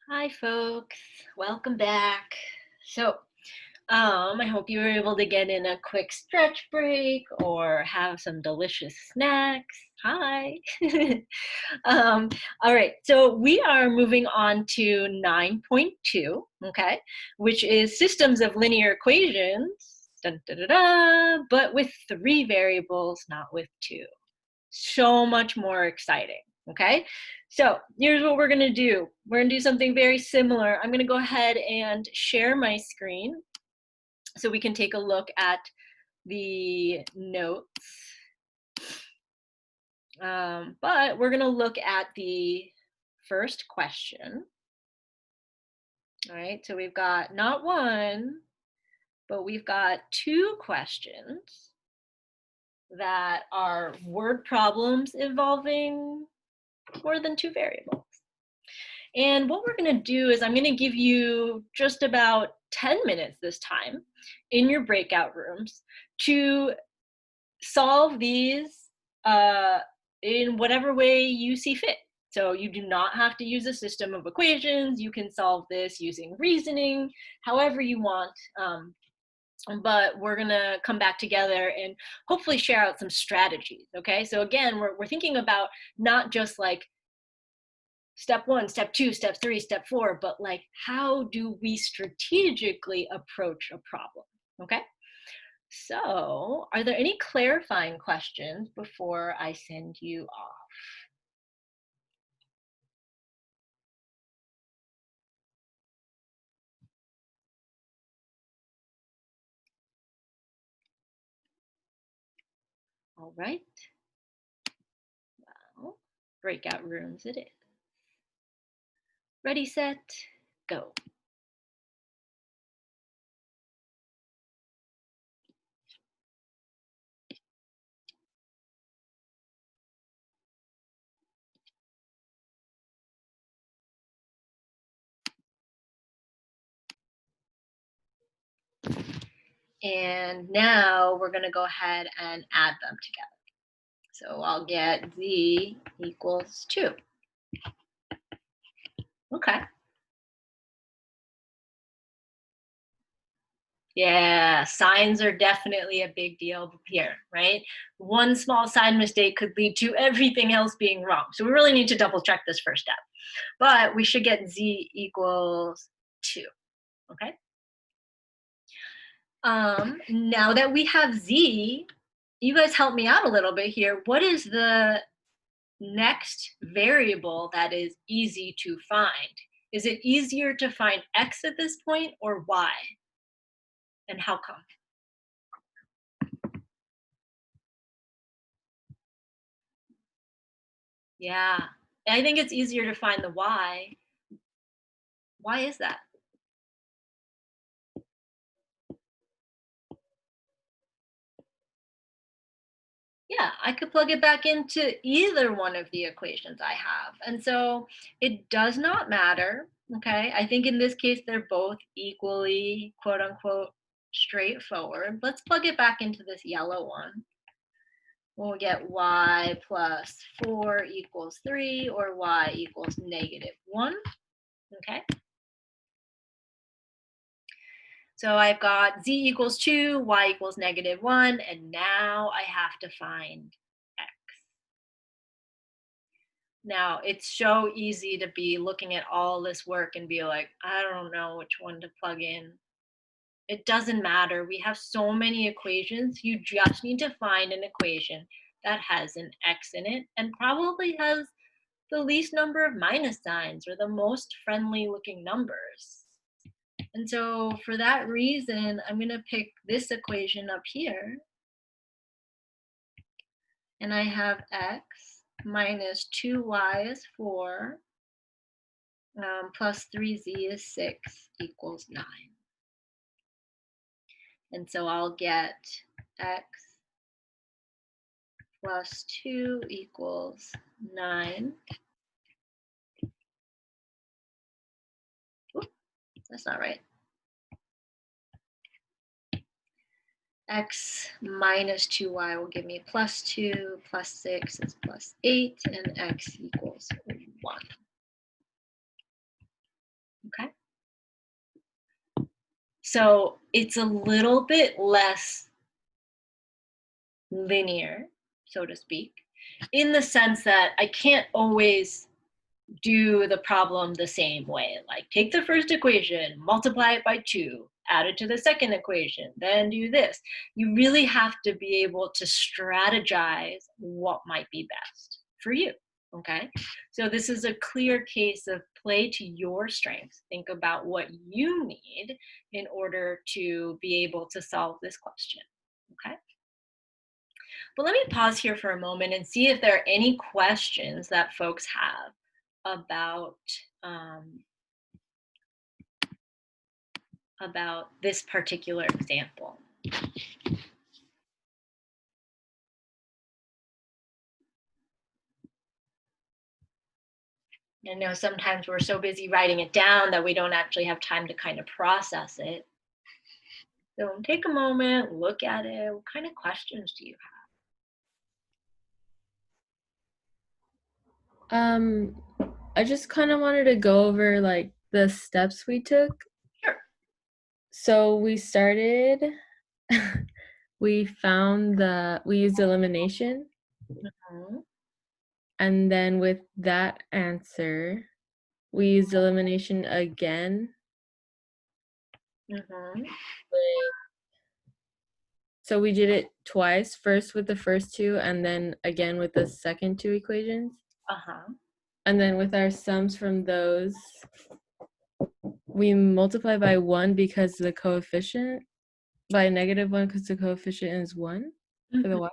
Hi, folks. Welcome back. So, I hope you were able to get in a quick stretch break or have some delicious snacks. Hi. um, all right. So we are moving on to 9.2, okay, which is systems of linear equations, dun, da, da, da, but with three variables, not with two. So much more exciting. Okay, so here's what we're going to do. We're going to do something very similar. I'm going to go ahead and share my screen so we can take a look at the notes. But we're going to look at the first question. All right, so we've got not one, but we've got two questions that are word problems involving more than two variables. And what we're going to do is I'm going to give you just about 10 minutes this time in your breakout rooms to solve these in whatever way you see fit. So you do not have to use a system of equations. You can solve this using reasoning, however you want. But we're going to come back together and hopefully share out some strategies. Okay, so again, we're thinking about not just like step one, step two, step three, step four, but like how do we strategically approach a problem? Okay. So, are there any clarifying questions before I send you off? All right. Well, breakout rooms it is. Ready, set, go. And now we're going to go ahead and add them together. So I'll get z equals 2. Okay. Yeah, signs are definitely a big deal here, right? One small sign mistake could lead to everything else being wrong. So we really need to double check this first step. But we should get z equals 2, okay? Now that we have z, you guys help me out a little bit here. What is the next variable that is easy to find? Is it easier to find x at this point or y? And how come? Yeah, I think it's easier to find the y. Why is that? Yeah, I could plug it back into either one of the equations I have. And so it does not matter. Okay. I think in this case, they're both equally, quote unquote, straightforward. Let's plug it back into this yellow one. We'll get y plus 4 equals 3 or y equals -1. Okay. So I've got z equals 2, y equals -1, and now I have to find x. Now, it's so easy to be looking at all this work and be like, I don't know which one to plug in. It doesn't matter. We have so many equations. You just need to find an equation that has an x in it and probably has the least number of minus signs or the most friendly looking numbers. And so for that reason, I'm going to pick this equation up here. And I have x minus 2y is 4 plus 3z is 6 equals 9. And so I'll get x plus 2 equals 9. Oop, that's not right. X minus 2y will give me plus 2, plus 6 is plus 8, and x equals 1. So it's a little bit less linear, so to speak, in the sense that I can't always do the problem the same way. Like take the first equation, multiply it by 2, add it to the second equation, then do this. You really have to be able to strategize what might be best for you. Okay, so this is a clear case of play to your strengths. Think about what you need in order to be able to solve this question. Okay, but let me pause here for a moment and see if there are any questions that folks have about um, about this particular example. I know sometimes we're so busy writing it down that we don't actually have time to kind of process it. So take a moment, look at it. What kind of questions do you I just kind of wanted to go over like the steps we took. have? Sure. So we started, we used elimination, Mhm. and then with that answer, we used elimination again. Mhm. So we did it twice, first with the first two, and then again with the second two equations. Uh-huh. And then with our sums from those, we multiply by 1 because the coefficient, by -1 because the coefficient is 1 for the Mhm. y.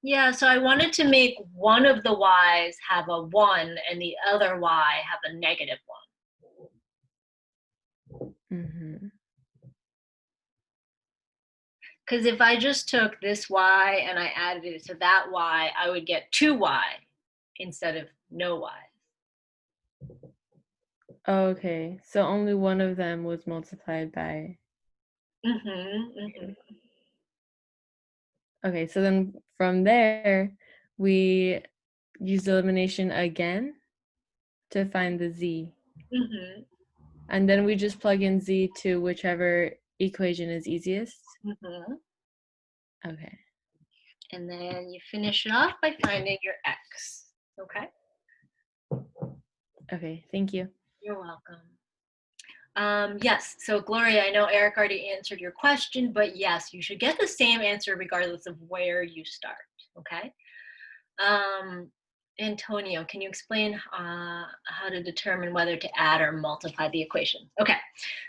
Yeah, so I wanted to make one of the y's have a 1 and the other y have a -1. Mm-hmm. Because if I just took this y and I added it to that y, I would get 2y instead of no y. Okay, so only one of them was multiplied by. Mhm. Mhm. Okay, so then from there, we used elimination again to find the z. Mhm. And then we just plug in z to whichever equation is easiest. Mhm. Okay. And then you finish it off by finding your x. Okay? Okay, thank you. You're welcome. Yes, so Gloria, I know Eric already answered your question, but yes, you should get the same answer regardless of where you start. Okay? Um, Antonio, can you explain how to determine whether to add or multiply the equation? Okay,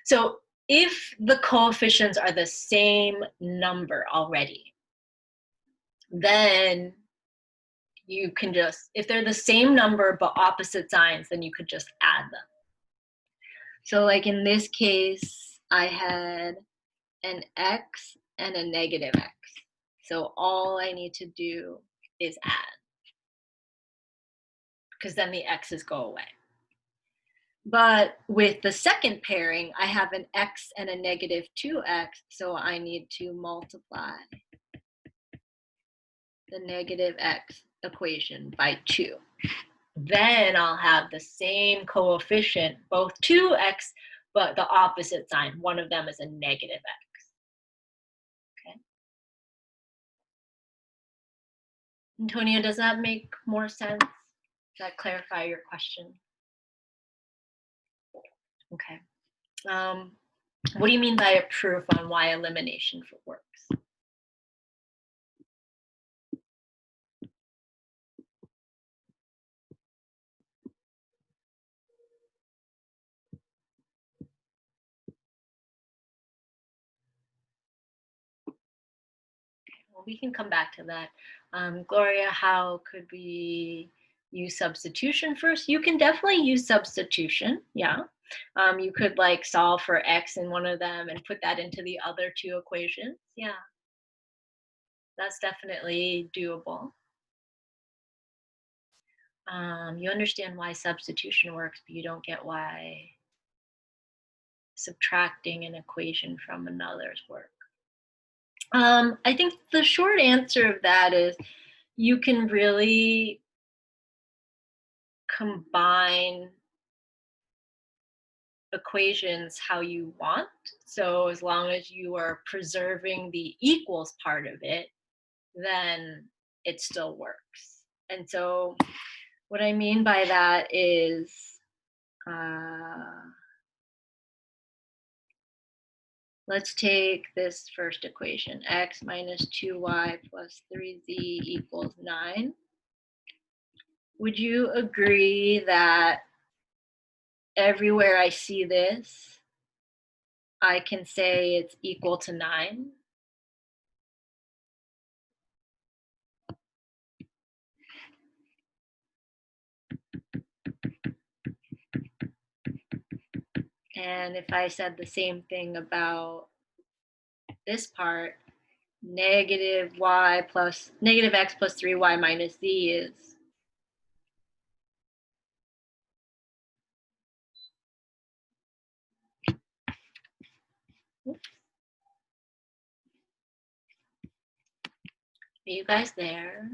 so if the coefficients are the same number already, then you can just, if they're the same number but opposite signs, then you could just add them. So like in this case, I had an x and a -x. So all I need to do is add, because then the x's go away. But with the second pairing, I have an x and a -2x, so I need to multiply the -x equation by 2. Then I'll have the same coefficient, both 2x, but the opposite sign. One of them is a -x. Okay. Antonio, does that make more sense? Does that clarify your question? Okay. What do you mean by a proof on why elimination works? Well, we can come back to that. Gloria, how could we use substitution first? You can definitely use substitution. Yeah. You could like solve for x in one of them and put that into the other two equations. Yeah, that's definitely doable. You understand why substitution works, but you don't get why subtracting an equation from another's work. I think the short answer of that is you can really combine equations how you want. So as long as you are preserving the equals part of it, then it still works. And so what I mean by that is let's take this first equation, x minus 2y plus 3z equals 9. Would you agree that everywhere I see this, I can say it's equal to 9? And if I said the same thing about this part, negative x plus 3y minus z is are you guys there?